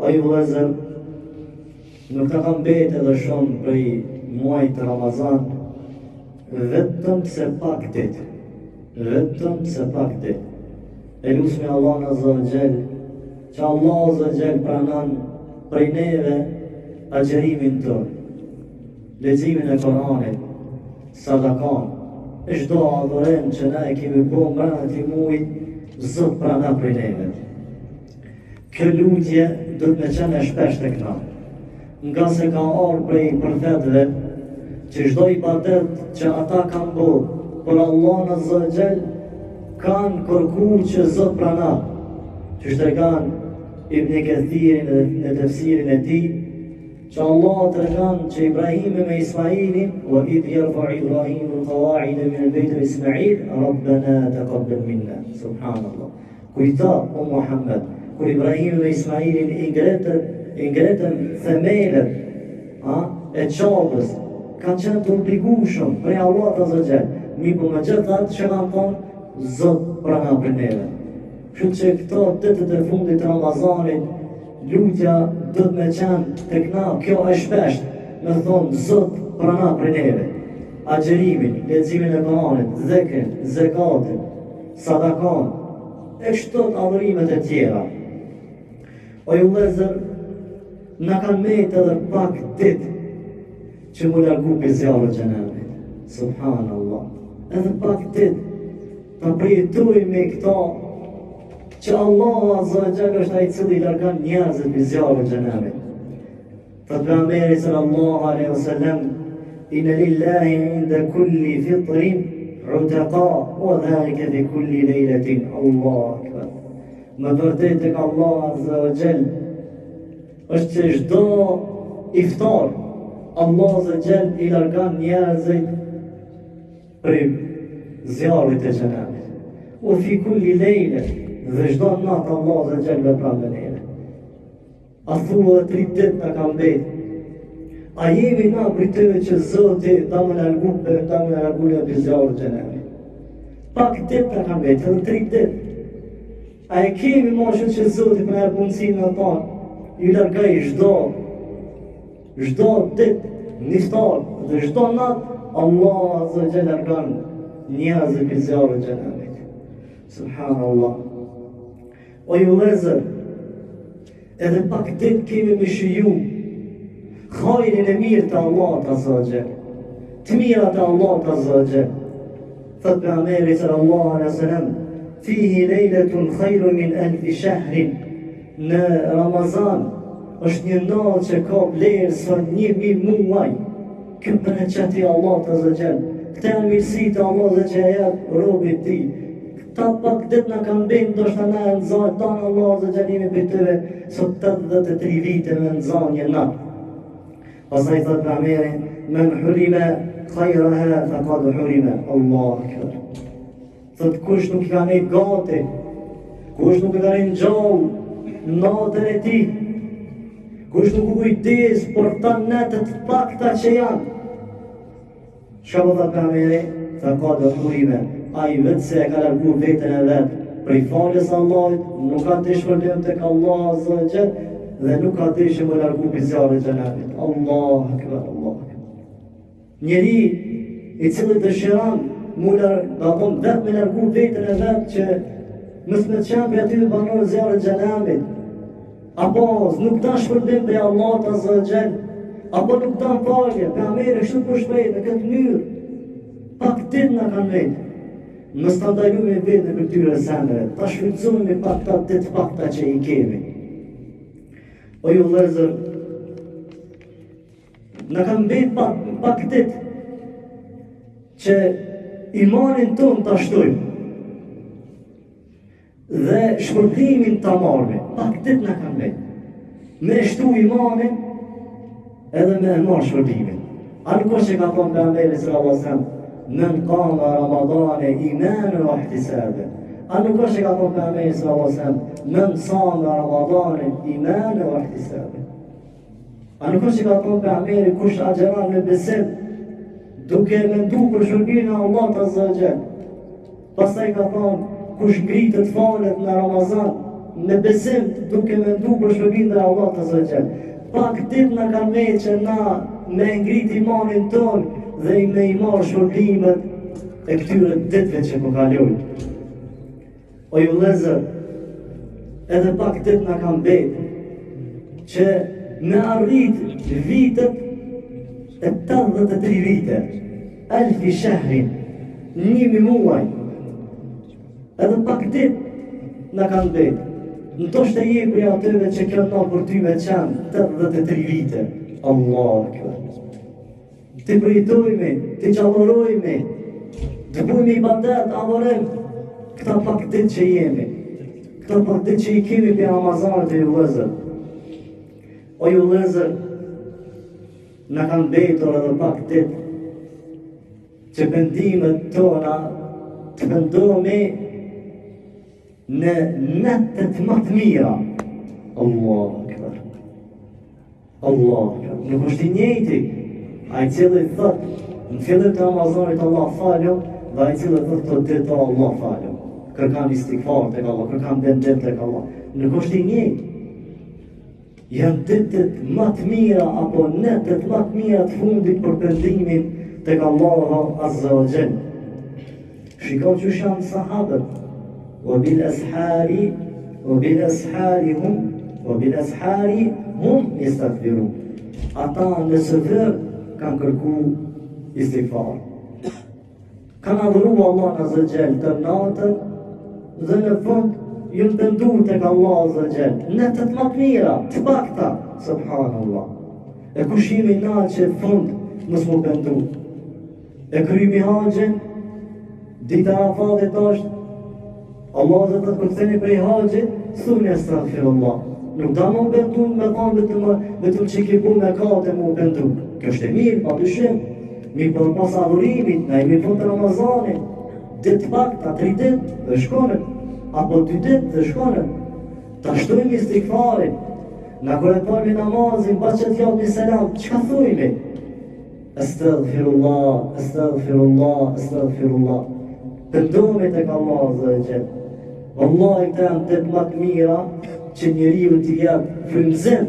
O ju vëllezër, nuk të kam bete edhe shumë prej muajit të Ramazan, vetëm se pak ditë. Vetëm se pak ditë. E lusmi Allah në zëgjel, që Allah zëgjel pranon prej neve agjerimin tënë, leximin e Koranit, sadakan, e çdo adhurim që na e kemi bërë mbrana këtij muaji, Zot pranon prej neve. Kjo lutje do të më qenë e shpesh tek na, nga se ka ardhur prej profetëve që çdo ibadet që ata kanë bërë për Allahun Azza wa Jall kanë kërkuar që Zot pranon. Që shtregon Ibn Kathirin në tefsirin e tij, që Allah të regon që Ibrahim me Ismailin, wa idh yarfa'u Ibrahimu al-qawa'ida min al-bayt Ismail, Rabbana taqabbal minna. Subhanallah. Kujta o Muhammed, kur Ibrahim me Ismailin i ngretën themelët e qabës, kanë qenë të obligueshëm prej Allahut Azza wa Jall, mi po megjithatë që kanë thonë Zot pranon për neve. Kështu që këto ditët e fundit të Ramazanit, lutja do të me qenë tek na, kjo e shpesh, me thonë Zot pranon për neve. Agjerimin, leximin e Koranit, dhikrin, zekatin, sadakan, e kështu të adhurimet e tjera. O ju vëllezër, na kanë metë edhe pak ditë që mu largu për zjarë xhenamit. Subhanallah. Edhe pak ditë ta përjetojmë me këta që Allah Azza wa Jall është ai i cili largon njerëzit për zjarë xhenamit. Thot pejgamberi sallallahu alaihi wasallam, inna lillahi inda kulli fitrin utaqa wa dhalika fi kulli lejletin. Allahu akbar. Më vërtet tek Allah Azza wa Jall është që çdo iftar Allah Azza wa Jall i largon njerëzit për zjarrit e xhenamit. U fi kulli lejle, dhe çdo natë Allah Azza wa Jall vepron me neve. A thua 3 ditë na ka mbet. A jemi na për të që Zoti ta më largu për zjarrit e xhenamit. Pak ditë na ka mbet, edhe 3 ditë. A e kemi moshën që Zoti për në punësinë në tonë, i largaj çdo ditë, niftar, dhe çdo natë, Allah Azza wa Jall largon njerëzit për zjarrit e xhenamit. Subhanallah. O ju vëllezër, edhe pak ditë kemi me shiju hajrin e mirë të Allahut Azza wa Jall, të mirat e Allahut Azza wa Jall. Thot pejgamberi sallallahu alaihi wasallam, fihi lejletun khajrun min alfi shahrin. Në Ramazan është një natë që ka vlerë sa 1000 muaj. Kjo bereqeti Allahut Azza wa Jall, këta janë mirësitë e Allahut që jep robit të tij. Ta pak ditë na kanë bën, ndoshta na në zonë tonë Allah Azza wa Jall jemi për tëve sot 83 vite me nëzan një natë. Pastaj thot pejgamberi, men hurima khayraha faqad hurima. Allahu akbar. Thot kush nuk ka ne gati, kush nuk ka ne gjallë natën e tij, kush nuk u kujdes për ta natët pakta që janë. Çka do të pejgamberi, faqad hurima. Ai vetë se e ka largu vetën e vetë prej falës Allahit, nuk ka të shpërblim tek Allah Azza wa Jall dhe nuk ka të më largu për zjarrit e xhenamit. Allahu akbar, Allahu akbar. Njeri i cili dëshiron vetë me largu vetën e vetë që mos me qenë për aty banor zjarrit e xhenamit, apo nuk dan shpërblim prej Allahut Azza wa Jall, apo nuk dan falje, pejgamberi kështu po shpreh në këtë mënyrë. Pak ditë na kanë vetë. Mos ta ndajmë me vetë për këtyre zemrave, ta shfrytëzojmë me pak ta ditë pakta që i kemi. O ju vëllezër, na kanë mbet pak ditë që imanin ton ta shtojmë dhe shpërblimin ta marrë. Pak ditë na kanë mbet. Me shtu imanin edhe me marrë shpërblimin. A nuk është që ka thonë pejgamberi sallallahu alaihi wasallam, men qama Ramadane imanan wa ihtisaban. A nuk është që ka thonë pejgamberi sallallahu alaihi wasallam, men sama Ramadane imanan wa ihtisaban. A nuk është që ka thonë pejgamberi kush agjeron me besim, duke mendu për shërbimin e Allahut Azza wa Jall. Pastaj ka thonë kush ngritet falet në Ramazan me besim duke me ndu për shpërbim dhe Allah të zëgjel. Pak dit në kanë me që na me ngrit imanin ton dhe me i marrë shpërblimet e këtyre ditve që po kalojnë. O ju vëllezër, edhe pak dit në kanë betë që me arrit vitet e 83 vite, elfi shehrin, 1000 muaj, edhe pak dit në kanë betë. Në to shte je për atyve që kjo në për ty me qenë 83 vite. Allah kjo. Të përjetojme, të qalorojme, të bujme i badet, avorim, këta pak dit që jemi. Këta pak dit që i kemi për Ramazanit e ju vëzër. O ju vëzër, në kanë betur edhe pak dit që pendimet tona të pëndohme në netët më të mira. Allah akbar. Allah akbar. Nuk është i njëjti ai cili thot në fillim të Ramazanit Allah faljo dhe ai cili thot të ditë Allah faljo. Kërkan istighfar tek Allah, kërkan bendet tek Allah. Nuk është i njëjti. Janë ditët më të mira apo netët më të mira të fundit për pendimin tek Allahu Azza wa Jall. Shikoj që janë sahabët وبالأسحار هم يستغفرون. Ata në sëfër kanë kërku istighfar. Kanë adhuru Allah Azza Jall të natën dhe në fund ju pendu tek Allah Azza Jall. Netët më të mira, të pakta, subhanallah. E kush jemi na që fund mos mu pendu. E krymi haxhin, dita Arafatit është Allah dhe të kërceni prej haqit, thunë e astaghfirullah. Nuk da më bendu me thonë vetëm që ki bu me kate më bendu. Kjo është e mirë, pa dyshim. Mirë për pas adhurimit, na imi fund të Ramazanit. Ditë pakta, 3 ditë dhe shkonën. Apo 2 ditë dhe shkonën. Ta shtojmë istighfarin. Na kërë e përmi namazin, pas që t'jallë një selam, që ka thujmi? Astaghfirullah, astaghfirullah, astaghfirullah. Pëndohme tek Allah Azza wa Jall. Allah i të janë të më të mira që njeriu t'i jep frymëzim.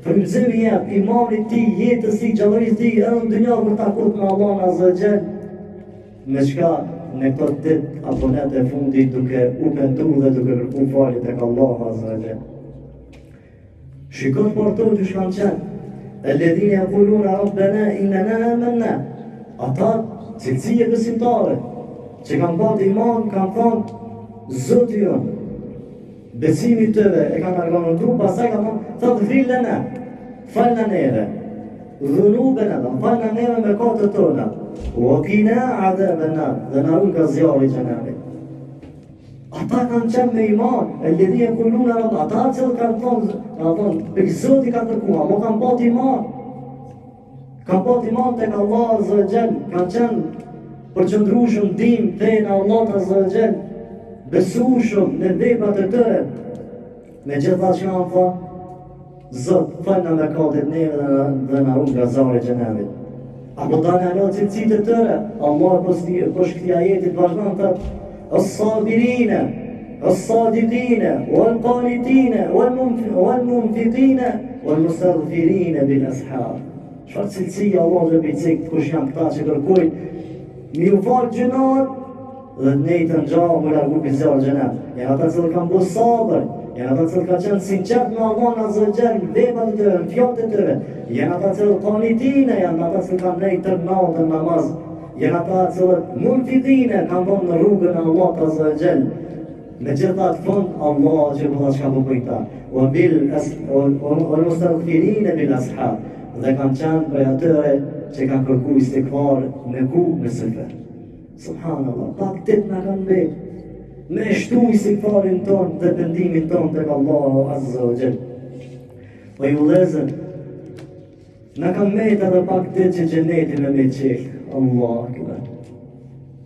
Frymëzim i jep imanit ti, jetës ti, gjallërisë ti, edhe në dynja për takut me Allah Azza wa Jall. Me çka në këto ditë apo natë e fundit duke u penduar dhe duke kërkuar falje tek Allah Azza wa Jall. Shikoj për to që shkanë qenë. Alladhina yaquluna rabbana innana amanna. Ata cilësi e besimtare që kanë bërë iman, kanë thonë Zoti jonë, besimi tëve e kanë argumentuar, pastaj kanë thonë, faghfir lana, falna neve, dhunubena, falna neve me mëkatet tona, wa qina adhaban nar, dhe na ruaj nga zjarri i xhenamit. Ata kanë qenë me iman, alladhina yaquluna rabbana, ata që kanë thonë, për Zoti kanë kërkuar, mo kanë bërë iman. Kanë bërë iman tek Allah Azza wa Jall, kanë qenë përqëndrueshëm dim fejnë Allah Azza wa Jall, besueshëm në veprat e tyre. Megjithatë që kanë thonë, Zot, falna mëkatet neve dhe na ruaj nga zjarri i xhenamit. Apo tani ajo cilësitë e tyre, Allah poshtë këtij ajeti vazhdon thotë, as-sabirina, as-sadiqina, wal-qanitina, wal-munfiqina, wal-mustaghfirina bil-ashar. Çfarë cilësi Allah dhe bëjtë kush janë këta që kërkojnë mi u falë gjënat dhe nejtë në gjahë më largu për zjarë gjënat. Janë ata cilë kanë bo sabër, janë ata cilë kanë qenë sinqert në Allah Azza wa Jall, në vepat të tëre, në fjallët të tëre. Janë ata cilë qanitine, janë ata cilë kanë nejtë tërë natën namaz. Janë ata cilë munfiqine, kanë thonë në rrugën e Allah Azza wa Jall. Megjithatë fund Allah që vëlla çka po kujta. Wal mustaghfirina bil ashar. Dhe kanë qenë prej atyre që kanë kërku istighfar në ku në sëfer. Subhanallah, pak dit në kanë betë, me shtu istighfarin ton dhe pendimin ton tek Allahu Azza wa Jall. Po ju lezën, në kanë metë edhe pak dit që gjeneti me qelë. Allah akbar.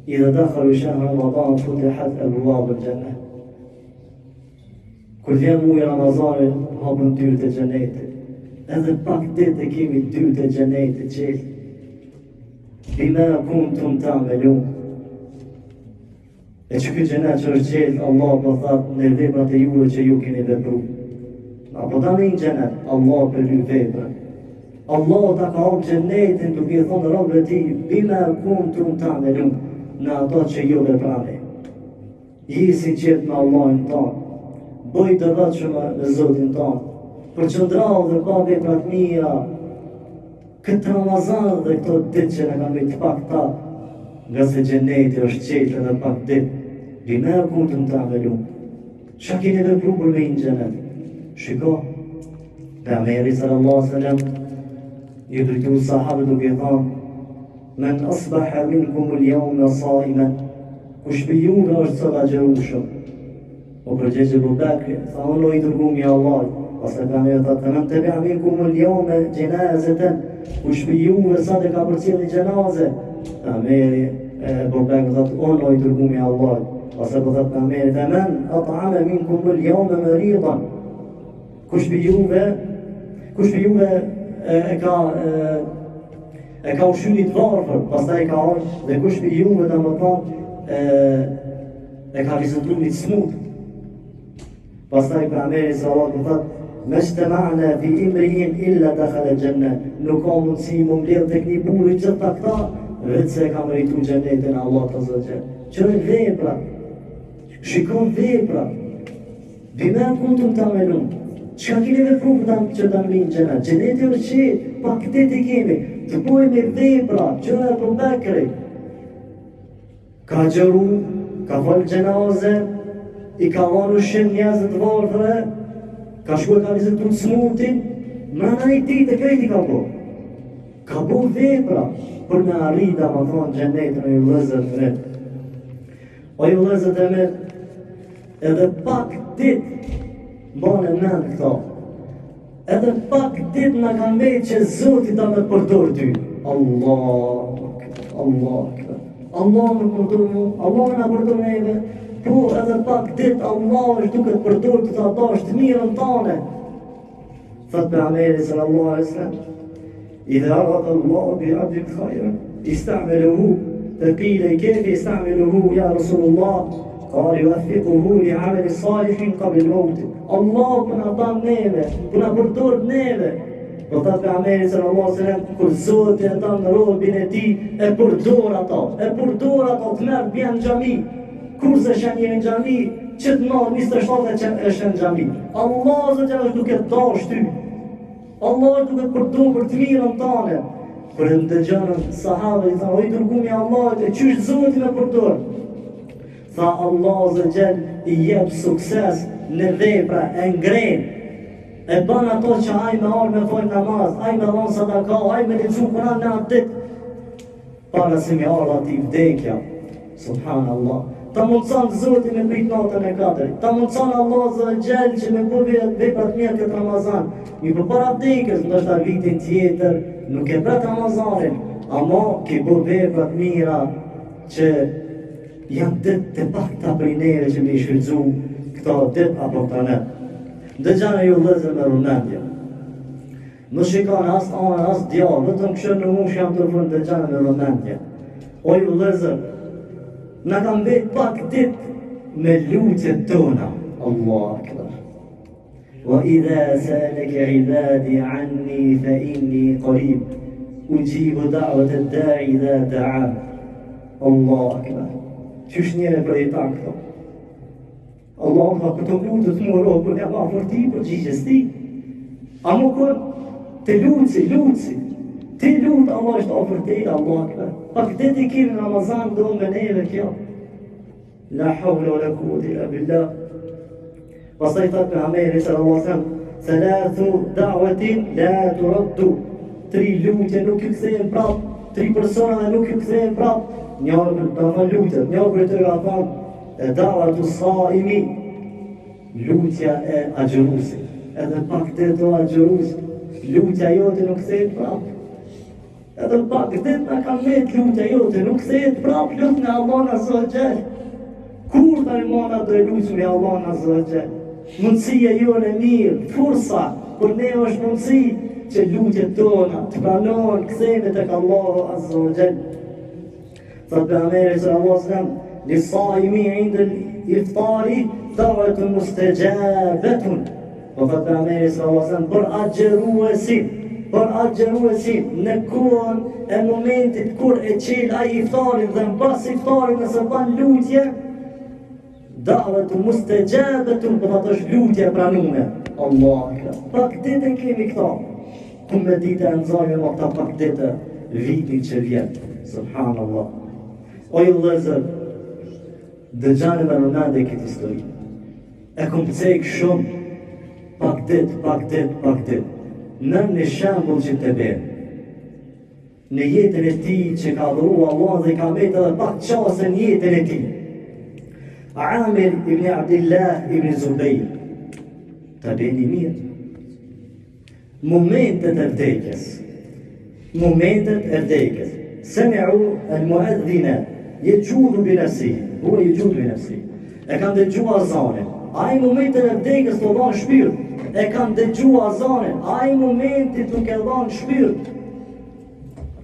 Idha dakhalu shahr Ramadan futihat abwab al-jannah. Kur vjen muaji Ramazanit, hapën dyert e xhenetit. Edhe pak ditë e kemi dyert e xhenetit qelë. Bima kuntum ta'malun. E që këtë gjenet që është qelë, Allah po thatë në veprat e juve që ju keni vepru. Apo ta një gjenet, Allah për ju veprat. Allah ta ka hapë gjenetin duke i thonë robëve ti, bima kuntum ta'malun, në ato që ju veprani. Ji si qetë me Allahin tanë, bëj të vetshme me Zotin tanë, përqëndrau dhe ka veprat mira, këtë Ramazan dhe këto ditë që në kam bëjt pak ta, nga se gjeneti është qetë edhe pak ditë, bima kuntum ta'malun. Qa keni vepru për me në gjenet? Shiko, pejgamberi sallallahu alaihi wasallam ju drejtu sahabët duke thënë: "Men asbaha minkum al-yawma sa'iman", kush për juve është sot agjërueshëm. O përgjigje Abu Bekri, tha unë i dërguar i Allahut, pastaj pejgamberi tha: "Men tabi'a minkum al-yawma janazatan", kush për juve sot e ka përcjellë gjenaze. Pejgamberi Abu Bekri tha: "Unë i dërguar i Allahut", pastaj po tha pejgamberi: "Men at'ama minkum al-yawma maridan", kush për juve e ka ushqyrit varfër, pastaj e ka ardhur dhe kush për juve dhe më thonë e ka viziturit smut. Pastaj pejgamberi sallallahu alaihi wasallam thotë: "Mestama'na fi imri'in illa dakhala al-janna", nuk ka mundësi më mbledh tek një burri gjitha këta, vetë se ka meritu xhenetin Allah të zotje. Qërë vepra, shikon vepra, bima kuntum ta'malun. Çka keni vepru për që ta mrinë gjenet? Gjeneti është qetë, pa këtë të kemi, të bojmë me vepra, qëra e Abu Bekri. Ka gjëru, ka falë gjenaze, i ka vanë ushqim njerëzit varfëre, ka shku e ka vizitu të smutin, mrena i ti të krejti ka bo. Ka bo vepra, për me arrita, ma thonë, gjenetin e ju vëzët me. O ju vëzët e me, edhe pak dit, mbane nënë këta. Edhe pak dit në kam bejt që Zotit ta me përdor ty. Allah me përdor mu, Allah me në përdor neve. Po edhe pak dit Allah është duke të përdor të ta është mirën tane. Thët pejgamberi sallallahu alaihi wasallam: "Idha arada Allah bi 'abdin khayran ista'maluhu", të qila kayfa ista'maluhu ya Rasulullah? قال يوفقه لعمل صالح قبل الموت. Allah për në ta neve, për në përdor neve. Do të pejgamberi sallallahu alaihi wasallam, kur Zoti e dan robën e tij, e përdor ato të merr bjen xhami. Kurse shënjen në xhami, që të marr 27 që është në xhami. Allah zotë është duke të dash ty. Allah është duke të përdor për të mirën tane. Kur e ndëgjon sahabët i thonë: "O i dërguari i Allahut, e çysh Zoti më përdor?" Tha Allah zë gjell i jep sukses në vepra e ngren. E ban ato që aj me arë me fojnë namaz, aj me dhonë sadaka, aj me lecu Kur'an në atë dit. Para si me arë ati vdekja. Subhanallah. Ta mundësan Zoti me prit natën e katërit. Ta mundësan Allah zë gjell që me bëve veprat mirë këtë Ramazan. Mi për para vdekës, ndështë a vitin tjetër, nuk e bret Ramazanin, ama ki bëve veprat mira që janë ditë të pakta për neve që me i shfrytzu këta ditë apo këta ne. Dëgjane ju vëllezër me vëmendje. Më shikon as anë, as djallë, vetëm këshër në mush jam të vënd dëgjane me vëmendje. O ju vëllezër, në kam vetë pak ditë me lutjet tona. Allah akbar. Wa idha salaka ibadi anni fa inni qarib, ujibu da'wat ad-da'i idha da'a. Allah akbar. Qysh njëre për e ta këto? Allah ka këto lutët më robën e ma fërti për gjigjes ti. A më kërë, të luci, ti lutë Allah është ofër te i Allah këve. Pak dhe ti kemi Ramazan do me neve kjo. La hawla wa la quwwata illa billah. Pastaj thot pejgamberi sallallahu alaihi wasallam: "Thalathu da'watin la turaddu", 3 lutje nuk ju kthehen prap, 3 persona dhe nuk ju kthehen prap. Njërë për të më lutët, njërë për të nga thonë, e dava të saimi, lutja e agjërusit. Edhe pak të të agjërusit, lutja jote nuk thejt prap. Edhe pak të nga kam met lutja jote nuk thejt prap, lutë në Allah në zëgjel. Kur të në mana do e lutë me Allah në zëgjel? Mundësia jo në mirë, fursa, për ne është mundësi që lutjet tona të pranohen, këthejme të ka Allah në zëgjel. Thot pejgamberi sallallahu alaihi wasallam: للصائمين عند الإفطار دعوة مستجابة. Po thot pejgamberi sallallahu alajhi wasallam për agjëruesin në kohën e momentit kur e qel ai iftarin dhe mbas iftarit nëse ban lutje, da'watu mustajabatun, po thot është lutje e pranuar. Allahu akbar. Pak ditë kemi këto. Ku me ditë e nxojmë me këta pak ditë vitin që vjen. Subhanallah. O ju vëllezër, dëgjani me mëmendje këtë histori. E kom cek shumë pak ditë. Në një shembull që të bërë. Në jetën e tij që ka adhuru Allah dhe ka mbetë edhe pak qasë në jetën e tij. Amir ibn Abdillah ibn Zubayr. Ta beni mirë. Momentet e vdekjes. Sami'u al-mu'adhdhina yajudu bi nafsihi. Huwa yajudu bi nafsihi. E kanë dëgjuar azanin. Ai momentin e vdekjes të dhan shpirt. E kanë dëgjuar azanin. Ai momentin nuk e dhan shpirt.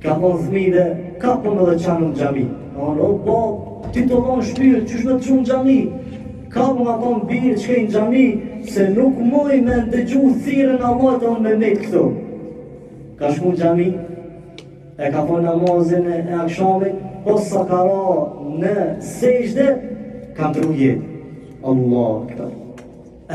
Ka thonë fëmijëve, kapëm edhe qanë në xhami. O bab, ti të dhan shpirt, qysh me të qunë në xhami? Kapëm ato në birë që kejnë në xhami, se nuk moj me ndëgju thirrën Allah të unë me me këtu. Ka shku në xhami, e ka thonë namazin e akshamit, pos sa ka ra në sejdë, ka ndru jetë. Allah këta.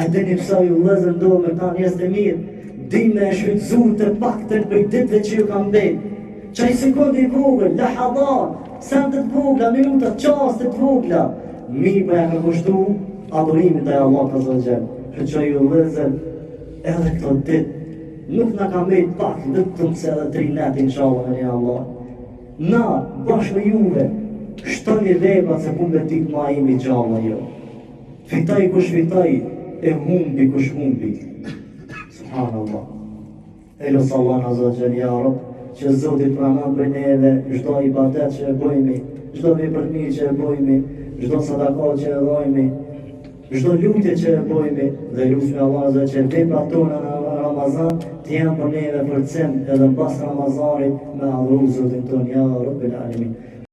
E dini pësa ju vëllezër ndohë me ta njerëz të mirë, di me shfrytëzu të paktën për ditëve që ju kam betë. Qaj sekundi vogël, lahadar, sendet vogla, minutat, qastet vogla. Mirë për e ka kushtu adhurimin të Allah të zëgjën. Që ju vëllezër, edhe këto ditë, nuk na ka mbetë pak, vetëm se edhe 3 net inshallah me një Allah. Na, bashkë me juve, shtoni veprat se ku me ditë ma imi gjalla jo. Fitaj kush fitaj, e humbi kush humbi. Subhanallah. Elos Allah në zëgjën, ja Rab, që Zotit pranon për neve, çdo ibadet që e bëjmë, çdo vepër mirë që e bëjmë, çdo sadaka që e dhojmë, çdo lutje që e bëjmë, dhe lutem Allah azza që veprat tona në Ramazan të jenë për neve përcem edhe mbas Ramazanit me adhuru Zotin ton, ja Rabbil Alamin.